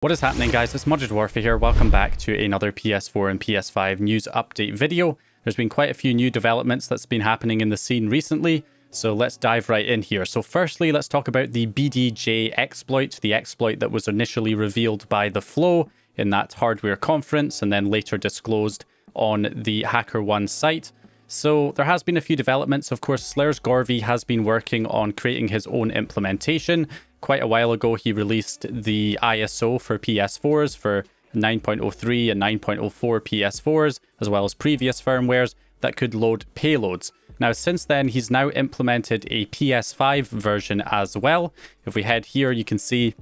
What is happening, guys? It's Modded Warfare here. Welcome back to another PS4 and PS5 news update video. There's been quite a few new developments that's been happening in the scene recently, so let's dive right in here. So firstly, let's talk about the BDJ exploit, the exploit that was initially revealed by The Flow in that hardware conference and then later disclosed on the HackerOne site. So there has been a few developments. Of course, Gorvy has been working on creating his own implementation. Quite a while ago, he released the ISO for PS4s for 9.03 and 9.04 PS4s, as well as previous firmwares that could load payloads. Now, since then, he's now implemented a PS5 version as well. If we head here, you can see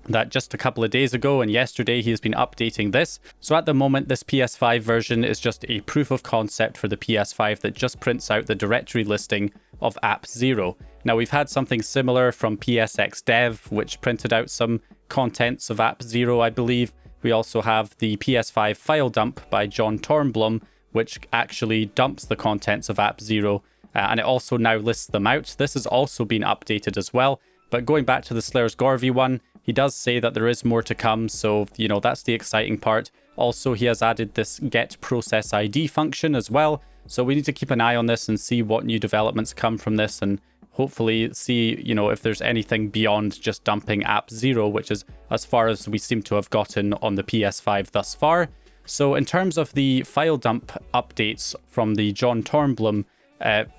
that just a couple of days ago and yesterday he's been updating this. So at the moment, this PS5 version is just a proof of concept for the PS5 that just prints out the directory listing of App 0. Now, we've had something similar from PSX Dev, which printed out some contents of App 0, I believe. We also have the PS5 file dump by John Tornblom, which actually dumps the contents of App 0, and it also now lists them out. This has also been updated as well. But going back to the Gorvy one, he does say that there is more to come, so, that's the exciting part. Also, he has added this get process ID function as well, so we need to keep an eye on this and see what new developments come from this, and hopefully see, if there's anything beyond just dumping App 0, which is as far as we seem to have gotten on the PS5 thus far. So in terms of the file dump updates from the John Tornblom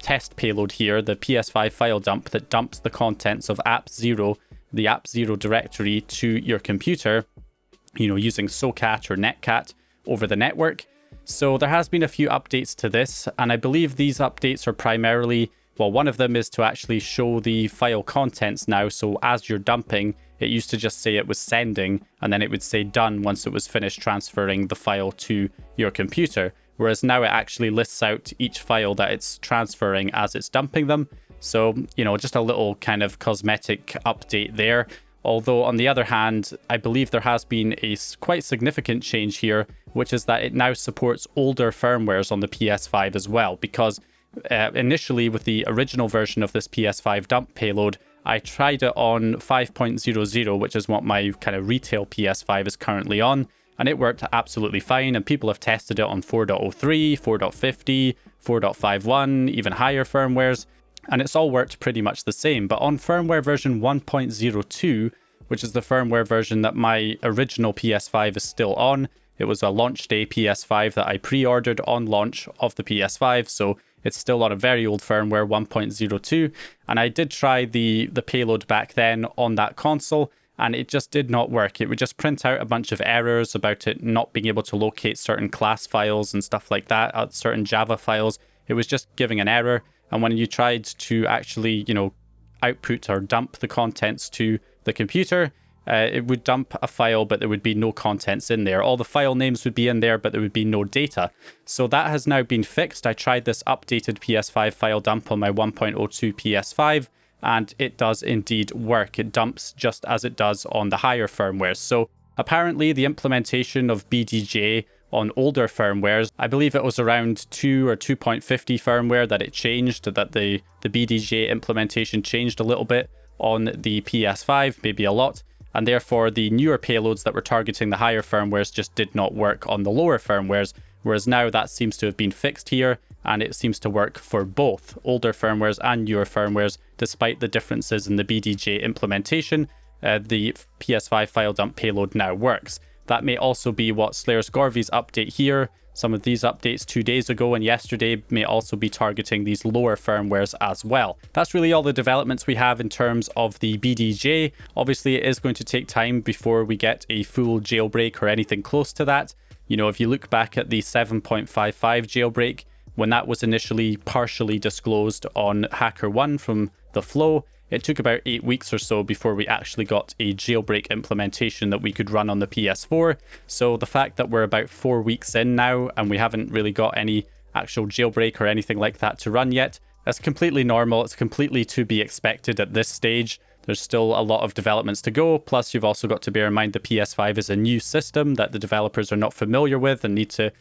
test payload here, the PS5 file dump that dumps the contents of App 0, the App 0 directory to your computer, using SOCAT or NetCat over the network. So there has been a few updates to this, and I believe these updates are primarily, well, one of them is to actually show the file contents now. So as you're dumping, it used to just say it was sending, and then it would say done once it was finished transferring the file to your computer. Whereas now it actually lists out each file that it's transferring as it's dumping them. So, just a little kind of cosmetic update there. Although, on the other hand, I believe there has been a quite significant change here, which is that it now supports older firmwares on the PS5 as well. Because initially, with the original version of this PS5 dump payload, I tried it on 5.00, which is what my kind of retail PS5 is currently on. And it worked absolutely fine, and people have tested it on 4.03, 4.50, 4.51, even higher firmwares, and it's all worked pretty much the same. But on firmware version 1.02, which is the firmware version that my original PS5 is still on, it was a launch day PS5 that I pre-ordered on launch of the PS5, so it's still on a very old firmware 1.02, and I did try the payload back then on that console, and it just did not work. It would just print out a bunch of errors about it not being able to locate certain class files and stuff like that, certain Java files. It was just giving an error. And when you tried to actually, output or dump the contents to the computer, it would dump a file, but there would be no contents in there. All the file names would be in there, but there would be no data. So that has now been fixed. I tried this updated PS5 file dump on my 1.02 PS5. And it does indeed work. It dumps just as it does on the higher firmwares. So apparently the implementation of BDJ on older firmwares, I believe it was around 2 or 2.50 firmware that it changed, that the BDJ implementation changed a little bit on the PS5, maybe a lot. And therefore the newer payloads that were targeting the higher firmwares just did not work on the lower firmwares. Whereas now that seems to have been fixed here, and it seems to work for both older firmwares and newer firmwares, despite the differences in the BDJ implementation. The PS5 file dump payload now works. That may also be what Gorvy's update here. Some of these updates 2 days ago and yesterday may also be targeting these lower firmwares as well. That's really all the developments we have in terms of the BDJ. Obviously, it is going to take time before we get a full jailbreak or anything close to that. If you look back at the 7.55 jailbreak, when that was initially partially disclosed on HackerOne from The Flow, it took about 8 weeks or so before we actually got a jailbreak implementation that we could run on the PS4. So the fact that we're about 4 weeks in now and we haven't really got any actual jailbreak or anything like that to run yet, that's completely normal. It's completely to be expected at this stage. There's still a lot of developments to go. Plus, you've also got to bear in mind the PS5 is a new system that the developers are not familiar with and need to,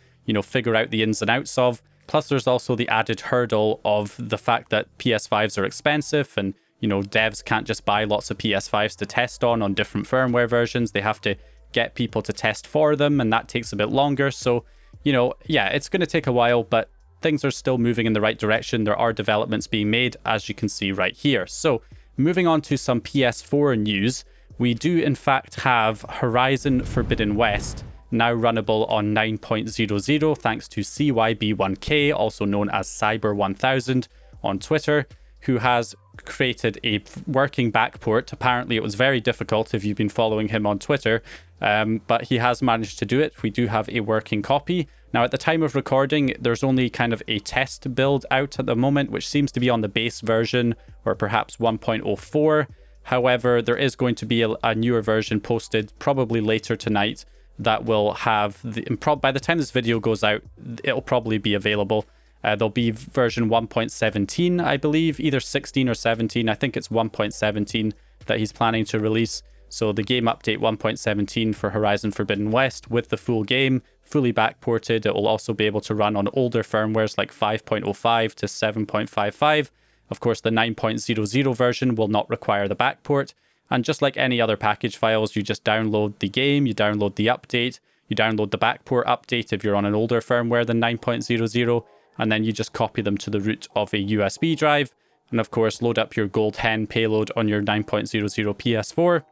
figure out the ins and outs of. Plus, there's also the added hurdle of the fact that PS5s are expensive and, devs can't just buy lots of PS5s to test on different firmware versions. They have to get people to test for them, and that takes a bit longer. So, you know, yeah, it's going to take a while, but things are still moving in the right direction. There are developments being made, as you can see right here. So moving on to some PS4 news, we do in fact have Horizon Forbidden West now runnable on 9.00 thanks to CYB1K, also known as Cyber1000 on Twitter, who has created a working backport. Apparently it was very difficult if you've been following him on Twitter, but he has managed to do it. We do have a working copy. Now, at the time of recording, there's only kind of a test build out at the moment, which seems to be on the base version or perhaps 1.04. However, there is going to be a newer version posted probably later tonight that will have by the time this video goes out, it'll probably be available. There'll be version 1.17, I believe, either 16 or 17. I think it's 1.17 that he's planning to release. So the game update 1.17 for Horizon Forbidden West with the full game, fully backported. It will also be able to run on older firmwares like 5.05 to 7.55. Of course, the 9.00 version will not require the backport. And just like any other package files, you just download the game, you download the update, you download the backport update if you're on an older firmware than 9.00, and then you just copy them to the root of a USB drive. And of course, load up your Gold Hen payload on your 9.00 PS4,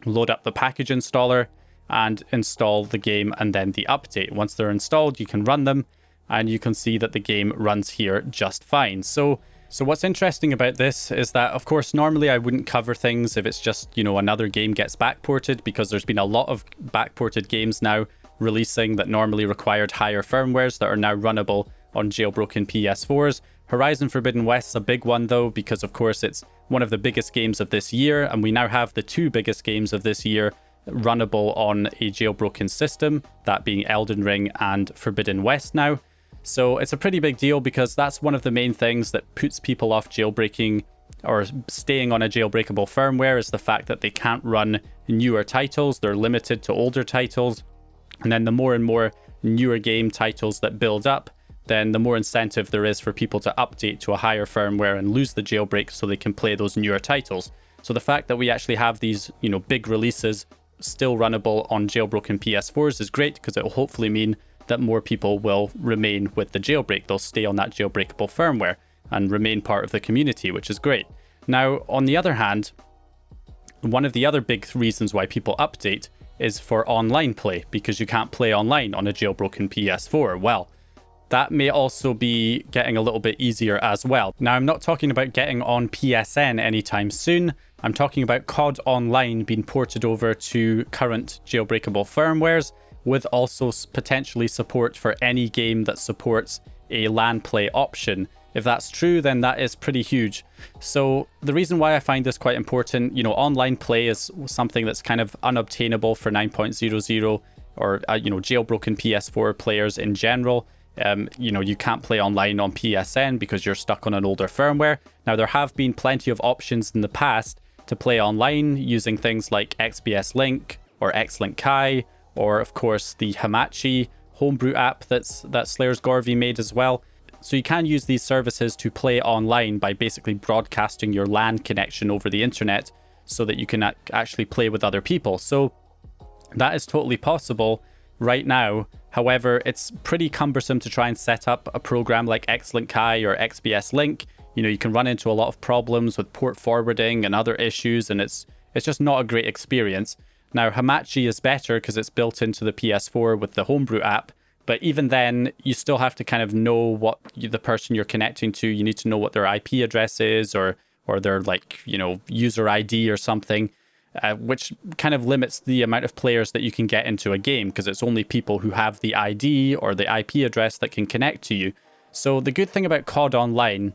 load up the package installer, and install the game and then the update. Once they're installed, you can run them, and you can see that the game runs here just fine. So what's interesting about this is that, of course, normally I wouldn't cover things if it's just, you know, another game gets backported, because there's been a lot of backported games now releasing that normally required higher firmwares that are now runnable on jailbroken PS4s. Horizon Forbidden West is a big one though, because of course it's one of the biggest games of this year, and we now have the two biggest games of this year runnable on a jailbroken system, that being Elden Ring and Forbidden West now. So it's a pretty big deal, because that's one of the main things that puts people off jailbreaking or staying on a jailbreakable firmware, is the fact that they can't run newer titles. They're limited to older titles. And then the more and more newer game titles that build up, then the more incentive there is for people to update to a higher firmware and lose the jailbreak so they can play those newer titles. So the fact that we actually have these, you know, big releases still runnable on jailbroken PS4s is great, because it will hopefully mean that more people will remain with the jailbreak. They'll stay on that jailbreakable firmware and remain part of the community, which is great. Now, on the other hand, one of the other big reasons why people update is for online play, because you can't play online on a jailbroken PS4. Well, that may also be getting a little bit easier as well. Now, I'm not talking about getting on PSN anytime soon. I'm talking about COD Online being ported over to current jailbreakable firmwares, with also potentially support for any game that supports a LAN play option. If that's true, then that is pretty huge. So the reason why I find this quite important, you know, online play is something that's kind of unobtainable for 9.00 or, you know, jailbroken PS4 players in general. You know, you can't play online on PSN because you're stuck on an older firmware. Now, there have been plenty of options in the past to play online using things like XBS Link or Xlink Kai, or of course the Hamachi homebrew app that Slayers Gorvy made as well. So you can use these services to play online by basically broadcasting your LAN connection over the internet so that you can actually play with other people. So that is totally possible right now. However, it's pretty cumbersome to try and set up a program like Xlink Kai or XBS Link. You know, you can run into a lot of problems with port forwarding and other issues, and it's just not a great experience. Now, Hamachi is better because it's built into the PS4 with the homebrew app, but even then, you still have to kind of know what the person you're connecting to, you need to know what their IP address is, or their, like, you know, user ID or something, which kind of limits the amount of players that you can get into a game, because it's only people who have the ID or the IP address that can connect to you. So the good thing about COD Online,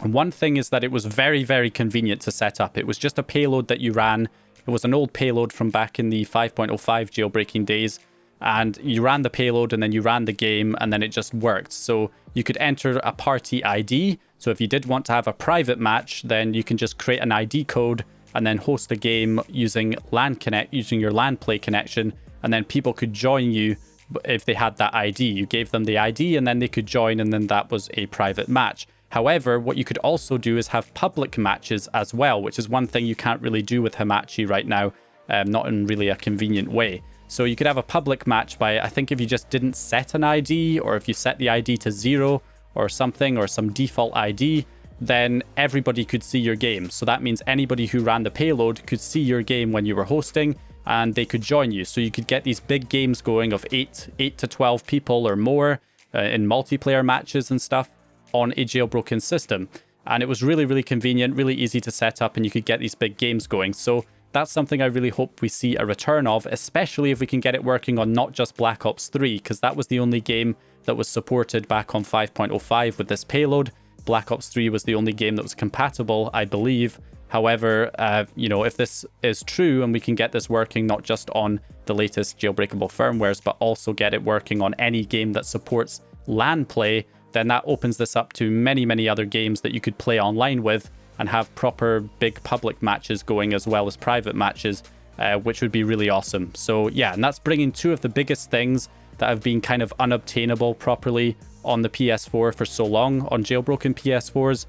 one thing is that it was very, very convenient to set up. It was just a payload that you ran. It was an old payload from back in the 5.05 jailbreaking days, and you ran the payload and then you ran the game, and then it just worked. So you could enter a party ID. So if you did want to have a private match, then you can just create an ID code and then host a game using using your LAN play connection, and then people could join you if they had that ID. You gave them the ID and then they could join, and then that was a private match. However, what you could also do is have public matches as well, which is one thing you can't really do with Hamachi right now. not in really a convenient way. So you could have a public match by, I think if you just didn't set an ID, or if you set the ID to 0 or something, or some default ID, then everybody could see your game. So that means anybody who ran the payload could see your game when you were hosting, and they could join you. So you could get these big games going of 8 to 12 people or more in multiplayer matches and stuff on a jailbroken system. And it was really, really convenient, really easy to set up, and you could get these big games going. So that's something I really hope we see a return of, especially if we can get it working on not just Black Ops 3, because that was the only game that was supported back on 5.05 with this payload. Black Ops 3 was the only game that was compatible, I believe. However, if this is true and we can get this working not just on the latest jailbreakable firmwares, but also get it working on any game that supports LAN play, then that opens this up to many, many other games that you could play online with and have proper big public matches going as well as private matches, which would be really awesome. So yeah, and that's bringing two of the biggest things that have been kind of unobtainable properly on the PS4 for so long on jailbroken PS4s.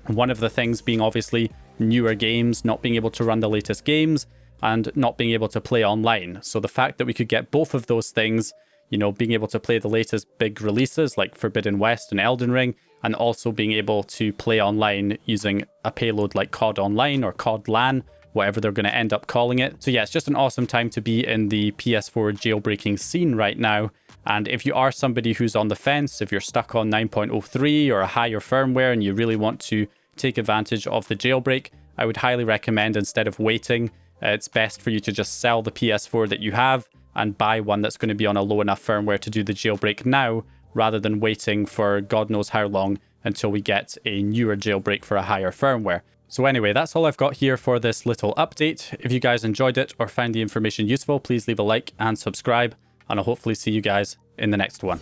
One of the things being obviously newer games, not being able to run the latest games, and not being able to play online. So the fact that we could get both of those things, being able to play the latest big releases like Forbidden West and Elden Ring, and also being able to play online using a payload like COD Online or COD LAN, whatever they're going to end up calling it. So yeah, it's just an awesome time to be in the PS4 jailbreaking scene right now. And if you are somebody who's on the fence, if you're stuck on 9.03 or a higher firmware and you really want to take advantage of the jailbreak, I would highly recommend, instead of waiting, it's best for you to just sell the PS4 that you have and buy one that's going to be on a low enough firmware to do the jailbreak now, rather than waiting for God knows how long until we get a newer jailbreak for a higher firmware. So anyway, that's all I've got here for this little update. If you guys enjoyed it or found the information useful, please leave a like and subscribe, and I'll hopefully see you guys in the next one.